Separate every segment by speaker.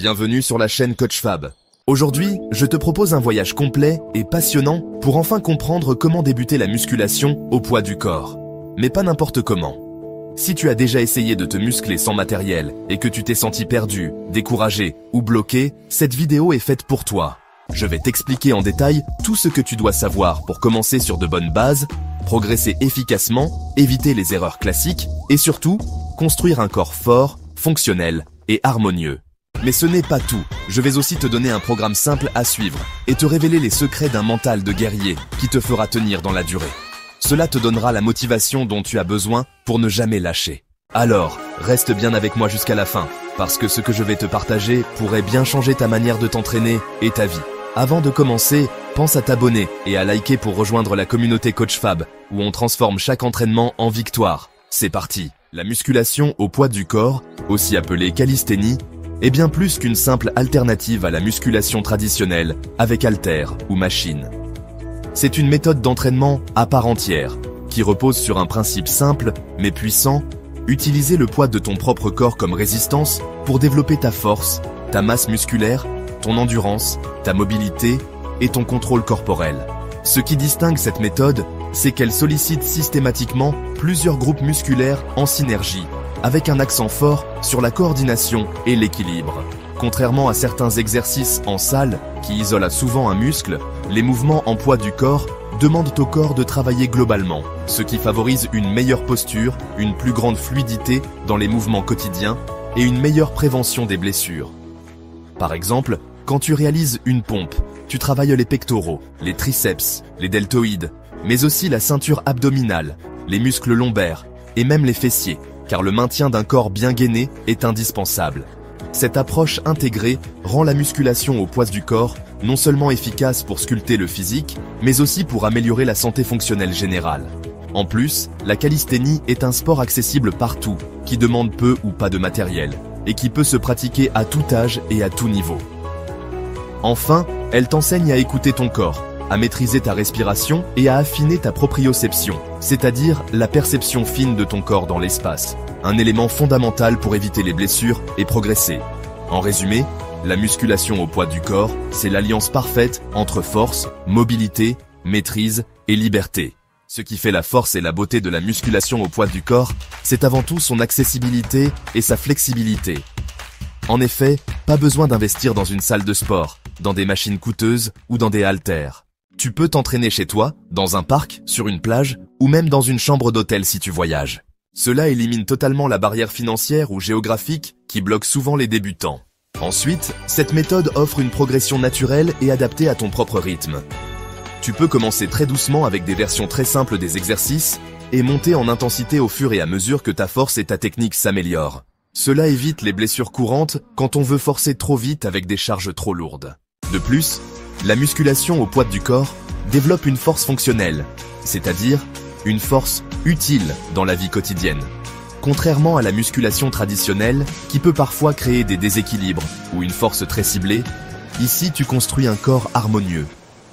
Speaker 1: bienvenue sur la chaîne Coach Fab. Aujourd'hui, je te propose un voyage complet et passionnant pour enfin comprendre comment débuter la musculation au poids du corps. Mais pas n'importe comment. Si tu as déjà essayé de te muscler sans matériel et que tu t'es senti perdu, découragé ou bloqué, cette vidéo est faite pour toi. Je vais t'expliquer en détail tout ce que tu dois savoir pour commencer sur de bonnes bases, progresser efficacement, éviter les erreurs classiques et surtout, construire un corps fort, fonctionnel et harmonieux. Mais ce n'est pas tout, je vais aussi te donner un programme simple à suivre et te révéler les secrets d'un mental de guerrier qui te fera tenir dans la durée. Cela te donnera la motivation dont tu as besoin pour ne jamais lâcher. Alors, reste bien avec moi jusqu'à la fin, parce que ce que je vais te partager pourrait bien changer ta manière de t'entraîner et ta vie. Avant de commencer, pense à t'abonner et à liker pour rejoindre la communauté Coach Fab, où on transforme chaque entraînement en victoire. C'est parti! La musculation au poids du corps, aussi appelée calisthénie, est bien plus qu'une simple alternative à la musculation traditionnelle avec haltères ou machines. C'est une méthode d'entraînement à part entière, qui repose sur un principe simple mais puissant, utiliser le poids de ton propre corps comme résistance pour développer ta force, ta masse musculaire, ton endurance, ta mobilité et ton contrôle corporel. Ce qui distingue cette méthode, c'est qu'elle sollicite systématiquement plusieurs groupes musculaires en synergie, avec un accent fort sur la coordination et l'équilibre. Contrairement à certains exercices en salle qui isolent souvent un muscle, les mouvements en poids du corps demandent au corps de travailler globalement, ce qui favorise une meilleure posture, une plus grande fluidité dans les mouvements quotidiens et une meilleure prévention des blessures. Par exemple, quand tu réalises une pompe, tu travailles les pectoraux, les triceps, les deltoïdes, mais aussi la ceinture abdominale, les muscles lombaires et même les fessiers, car le maintien d'un corps bien gainé est indispensable. Cette approche intégrée rend la musculation au poids du corps non seulement efficace pour sculpter le physique, mais aussi pour améliorer la santé fonctionnelle générale. En plus, la calisthénie est un sport accessible partout, qui demande peu ou pas de matériel, et qui peut se pratiquer à tout âge et à tout niveau. Enfin, elle t'enseigne à écouter ton corps, à maîtriser ta respiration et à affiner ta proprioception, c'est-à-dire la perception fine de ton corps dans l'espace, un élément fondamental pour éviter les blessures et progresser. En résumé, la musculation au poids du corps, c'est l'alliance parfaite entre force, mobilité, maîtrise et liberté. Ce qui fait la force et la beauté de la musculation au poids du corps, c'est avant tout son accessibilité et sa flexibilité. En effet, pas besoin d'investir dans une salle de sport, dans des machines coûteuses ou dans des haltères. Tu peux t'entraîner chez toi, dans un parc, sur une plage ou même dans une chambre d'hôtel si tu voyages. Cela élimine totalement la barrière financière ou géographique qui bloque souvent les débutants. Ensuite, cette méthode offre une progression naturelle et adaptée à ton propre rythme. Tu peux commencer très doucement avec des versions très simples des exercices et monter en intensité au fur et à mesure que ta force et ta technique s'améliorent. Cela évite les blessures courantes quand on veut forcer trop vite avec des charges trop lourdes. De plus, la musculation au poids du corps développe une force fonctionnelle, c'est-à-dire une force utile dans la vie quotidienne. Contrairement à la musculation traditionnelle qui peut parfois créer des déséquilibres ou une force très ciblée, ici tu construis un corps harmonieux,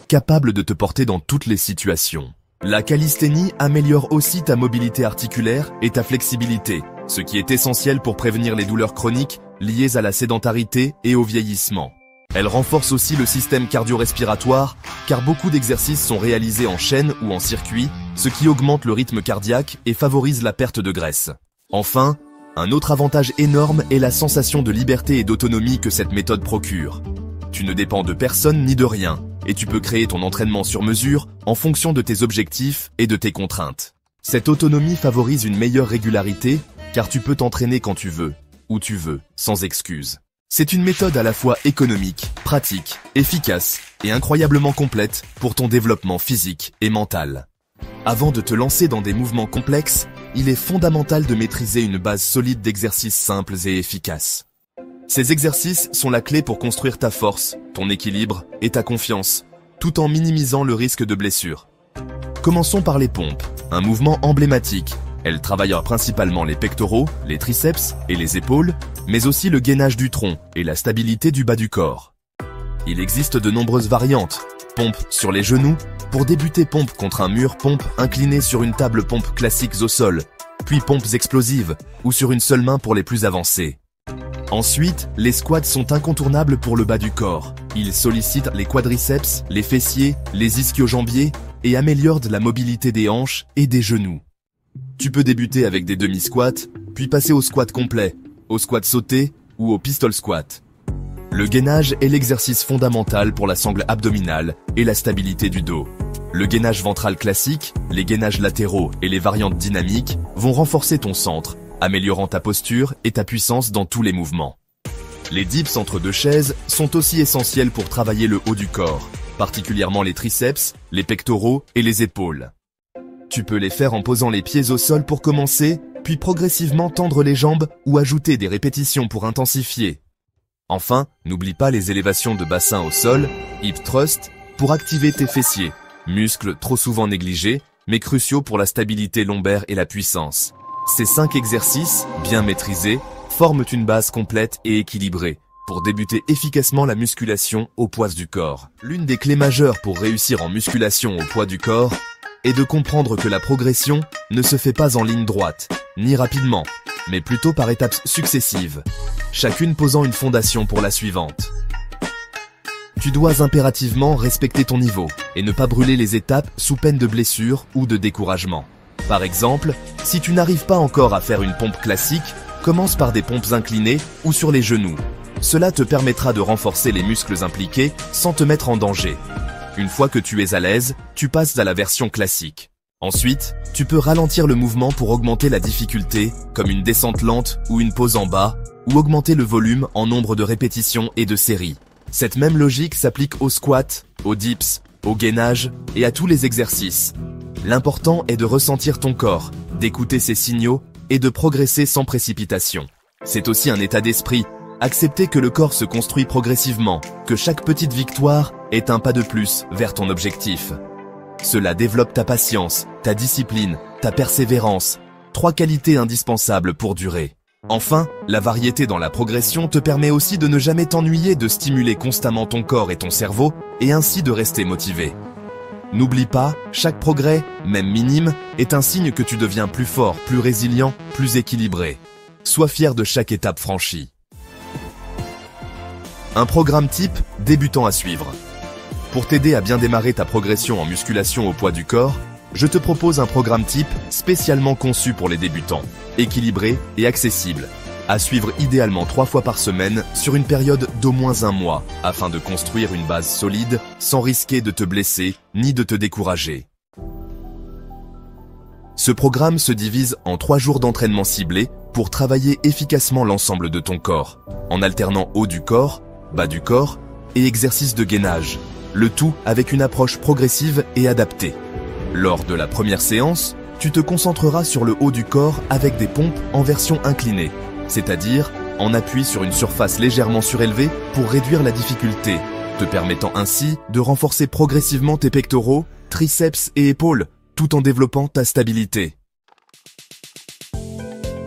Speaker 1: capable de te porter dans toutes les situations. La calisthénie améliore aussi ta mobilité articulaire et ta flexibilité, ce qui est essentiel pour prévenir les douleurs chroniques liées à la sédentarité et au vieillissement. Elle renforce aussi le système cardio-respiratoire, car beaucoup d'exercices sont réalisés en chaîne ou en circuit, ce qui augmente le rythme cardiaque et favorise la perte de graisse. Enfin, un autre avantage énorme est la sensation de liberté et d'autonomie que cette méthode procure. Tu ne dépends de personne ni de rien, et tu peux créer ton entraînement sur mesure en fonction de tes objectifs et de tes contraintes. Cette autonomie favorise une meilleure régularité, car tu peux t'entraîner quand tu veux, où tu veux, sans excuse. C'est une méthode à la fois économique, pratique, efficace et incroyablement complète pour ton développement physique et mental. Avant de te lancer dans des mouvements complexes, il est fondamental de maîtriser une base solide d'exercices simples et efficaces. Ces exercices sont la clé pour construire ta force, ton équilibre et ta confiance, tout en minimisant le risque de blessure. Commençons par les pompes, un mouvement emblématique. Elle travaille principalement les pectoraux, les triceps et les épaules, mais aussi le gainage du tronc et la stabilité du bas du corps. Il existe de nombreuses variantes. Pompe sur les genoux, pour débuter pompe contre un mur, pompe inclinée sur une table, pompe classiques au sol, puis pompes explosives ou sur une seule main pour les plus avancés. Ensuite, les squats sont incontournables pour le bas du corps. Ils sollicitent les quadriceps, les fessiers, les ischio-jambiers et améliorent la mobilité des hanches et des genoux. Tu peux débuter avec des demi-squats, puis passer au squat complet, au squat sauté ou au pistol squat. Le gainage est l'exercice fondamental pour la sangle abdominale et la stabilité du dos. Le gainage ventral classique, les gainages latéraux et les variantes dynamiques vont renforcer ton centre, améliorant ta posture et ta puissance dans tous les mouvements. Les dips entre deux chaises sont aussi essentiels pour travailler le haut du corps, particulièrement les triceps, les pectoraux et les épaules. Tu peux les faire en posant les pieds au sol pour commencer, puis progressivement tendre les jambes ou ajouter des répétitions pour intensifier. Enfin, n'oublie pas les élévations de bassin au sol, hip thrust, pour activer tes fessiers, muscles trop souvent négligés, mais cruciaux pour la stabilité lombaire et la puissance. Ces 5 exercices, bien maîtrisés, forment une base complète et équilibrée pour débuter efficacement la musculation au poids du corps. L'une des clés majeures pour réussir en musculation au poids du corps est de comprendre que la progression ne se fait pas en ligne droite, ni rapidement, mais plutôt par étapes successives, chacune posant une fondation pour la suivante. Tu dois impérativement respecter ton niveau et ne pas brûler les étapes sous peine de blessure ou de découragement. Par exemple, si tu n'arrives pas encore à faire une pompe classique, commence par des pompes inclinées ou sur les genoux. Cela te permettra de renforcer les muscles impliqués sans te mettre en danger. Une fois que tu es à l'aise, tu passes à la version classique. Ensuite, tu peux ralentir le mouvement pour augmenter la difficulté, comme une descente lente ou une pause en bas, ou augmenter le volume en nombre de répétitions et de séries. Cette même logique s'applique aux squats, aux dips, au gainage et à tous les exercices. L'important est de ressentir ton corps, d'écouter ses signaux et de progresser sans précipitation. C'est aussi un état d'esprit, accepter que le corps se construit progressivement, que chaque petite victoire est un pas de plus vers ton objectif. Cela développe ta patience, ta discipline, ta persévérance, 3 qualités indispensables pour durer. Enfin, la variété dans la progression te permet aussi de ne jamais t'ennuyer de stimuler constamment ton corps et ton cerveau et ainsi de rester motivé. N'oublie pas, chaque progrès, même minime, est un signe que tu deviens plus fort, plus résilient, plus équilibré. Sois fier de chaque étape franchie. Un programme type débutant à suivre. Pour t'aider à bien démarrer ta progression en musculation au poids du corps, je te propose un programme type spécialement conçu pour les débutants, équilibré et accessible, à suivre idéalement 3 fois par semaine sur une période d'au moins 1 mois, afin de construire une base solide sans risquer de te blesser ni de te décourager. Ce programme se divise en 3 jours d'entraînement ciblés pour travailler efficacement l'ensemble de ton corps, en alternant haut du corps, bas du corps et exercices de gainage, le tout avec une approche progressive et adaptée. Lors de la première séance, tu te concentreras sur le haut du corps avec des pompes en version inclinée, c'est-à-dire en appui sur une surface légèrement surélevée pour réduire la difficulté, te permettant ainsi de renforcer progressivement tes pectoraux, triceps et épaules, tout en développant ta stabilité.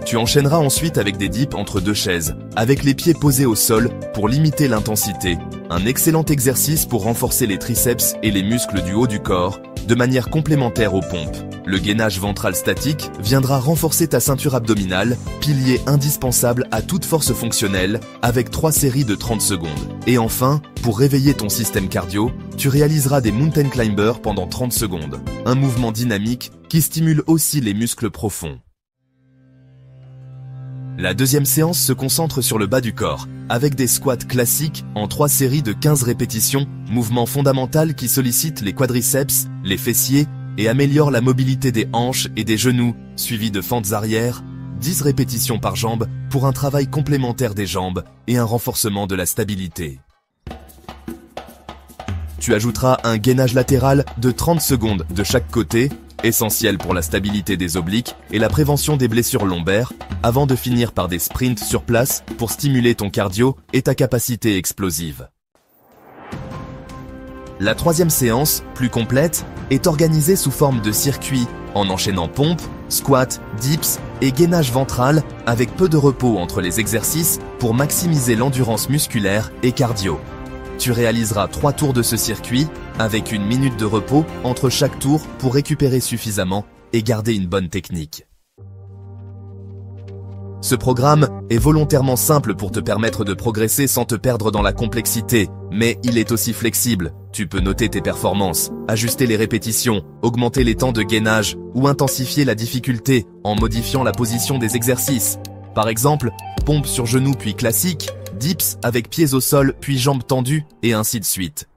Speaker 1: Tu enchaîneras ensuite avec des dips entre 2 chaises, avec les pieds posés au sol pour limiter l'intensité, un excellent exercice pour renforcer les triceps et les muscles du haut du corps, de manière complémentaire aux pompes. Le gainage ventral statique viendra renforcer ta ceinture abdominale, pilier indispensable à toute force fonctionnelle, avec 3 séries de 30 secondes. Et enfin, pour réveiller ton système cardio, tu réaliseras des mountain climbers pendant 30 secondes, un mouvement dynamique qui stimule aussi les muscles profonds. La deuxième séance se concentre sur le bas du corps, avec des squats classiques en 3 séries de 15 répétitions, mouvement fondamental qui sollicite les quadriceps, les fessiers et améliore la mobilité des hanches et des genoux, suivi de fentes arrière, 10 répétitions par jambe pour un travail complémentaire des jambes et un renforcement de la stabilité. Tu ajouteras un gainage latéral de 30 secondes de chaque côté, essentiel pour la stabilité des obliques et la prévention des blessures lombaires, avant de finir par des sprints sur place pour stimuler ton cardio et ta capacité explosive. La troisième séance, plus complète, est organisée sous forme de circuit, en enchaînant pompes, squats, dips et gainage ventral avec peu de repos entre les exercices pour maximiser l'endurance musculaire et cardio. Tu réaliseras 3 tours de ce circuit avec 1 minute de repos entre chaque tour pour récupérer suffisamment et garder une bonne technique. Ce programme est volontairement simple pour te permettre de progresser sans te perdre dans la complexité, mais il est aussi flexible. Tu peux noter tes performances, ajuster les répétitions, augmenter les temps de gainage ou intensifier la difficulté en modifiant la position des exercices. Par exemple, pompe sur genoux puis classique, dips avec pieds au sol puis jambes tendues et ainsi de suite.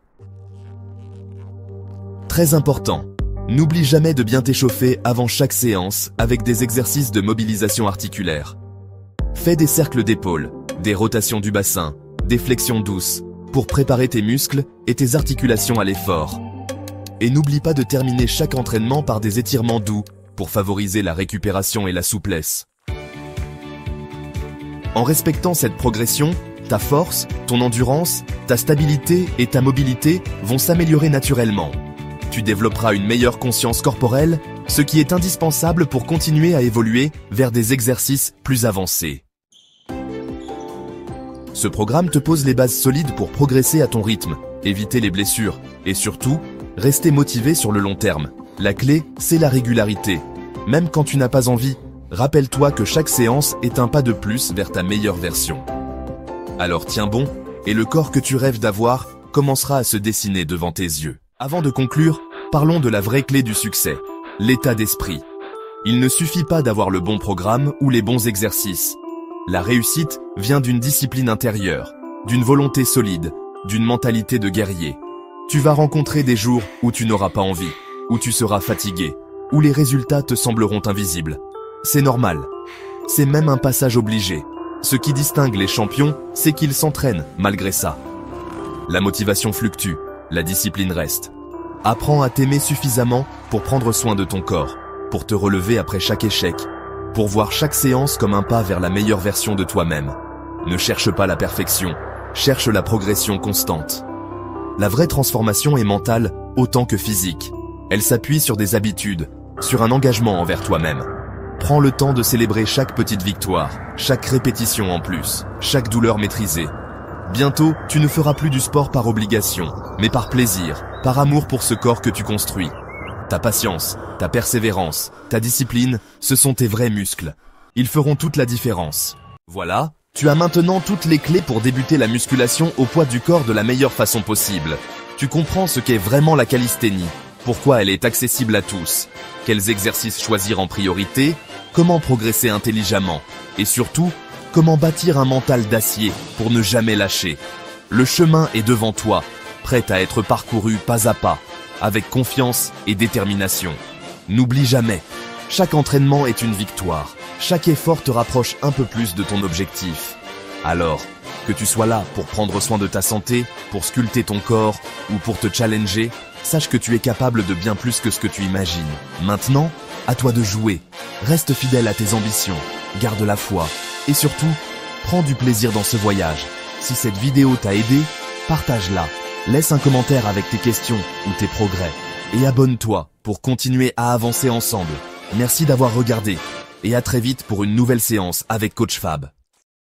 Speaker 1: Très important, n'oublie jamais de bien t'échauffer avant chaque séance avec des exercices de mobilisation articulaire. Fais des cercles d'épaules, des rotations du bassin, des flexions douces, pour préparer tes muscles et tes articulations à l'effort. Et n'oublie pas de terminer chaque entraînement par des étirements doux pour favoriser la récupération et la souplesse. En respectant cette progression, ta force, ton endurance, ta stabilité et ta mobilité vont s'améliorer naturellement. Tu développeras une meilleure conscience corporelle, ce qui est indispensable pour continuer à évoluer vers des exercices plus avancés. Ce programme te pose les bases solides pour progresser à ton rythme, éviter les blessures et surtout, rester motivé sur le long terme. La clé, c'est la régularité. Même quand tu n'as pas envie, rappelle-toi que chaque séance est un pas de plus vers ta meilleure version. Alors tiens bon, et le corps que tu rêves d'avoir commencera à se dessiner devant tes yeux. Avant de conclure, parlons de la vraie clé du succès, l'état d'esprit. Il ne suffit pas d'avoir le bon programme ou les bons exercices. La réussite vient d'une discipline intérieure, d'une volonté solide, d'une mentalité de guerrier. Tu vas rencontrer des jours où tu n'auras pas envie, où tu seras fatigué, où les résultats te sembleront invisibles. C'est normal. C'est même un passage obligé. Ce qui distingue les champions, c'est qu'ils s'entraînent malgré ça. La motivation fluctue, la discipline reste. Apprends à t'aimer suffisamment pour prendre soin de ton corps, pour te relever après chaque échec, pour voir chaque séance comme un pas vers la meilleure version de toi-même. Ne cherche pas la perfection, cherche la progression constante. La vraie transformation est mentale autant que physique. Elle s'appuie sur des habitudes, sur un engagement envers toi-même. Prends le temps de célébrer chaque petite victoire, chaque répétition en plus, chaque douleur maîtrisée. Bientôt, tu ne feras plus du sport par obligation, mais par plaisir, par amour pour ce corps que tu construis. Ta patience, ta persévérance, ta discipline, ce sont tes vrais muscles. Ils feront toute la différence. Voilà, tu as maintenant toutes les clés pour débuter la musculation au poids du corps de la meilleure façon possible. Tu comprends ce qu'est vraiment la calisthénie, pourquoi elle est accessible à tous, quels exercices choisir en priorité, comment progresser intelligemment, et surtout, comment bâtir un mental d'acier pour ne jamais lâcher. Le chemin est devant toi, prêt à être parcouru pas à pas, avec confiance et détermination. N'oublie jamais, chaque entraînement est une victoire, chaque effort te rapproche un peu plus de ton objectif. Alors, que tu sois là pour prendre soin de ta santé, pour sculpter ton corps ou pour te challenger, sache que tu es capable de bien plus que ce que tu imagines. Maintenant, à toi de jouer. Reste fidèle à tes ambitions, garde la foi et surtout, prends du plaisir dans ce voyage. Si cette vidéo t'a aidé, partage-la. Laisse un commentaire avec tes questions ou tes progrès. Et abonne-toi pour continuer à avancer ensemble. Merci d'avoir regardé et à très vite pour une nouvelle séance avec Coach Fab.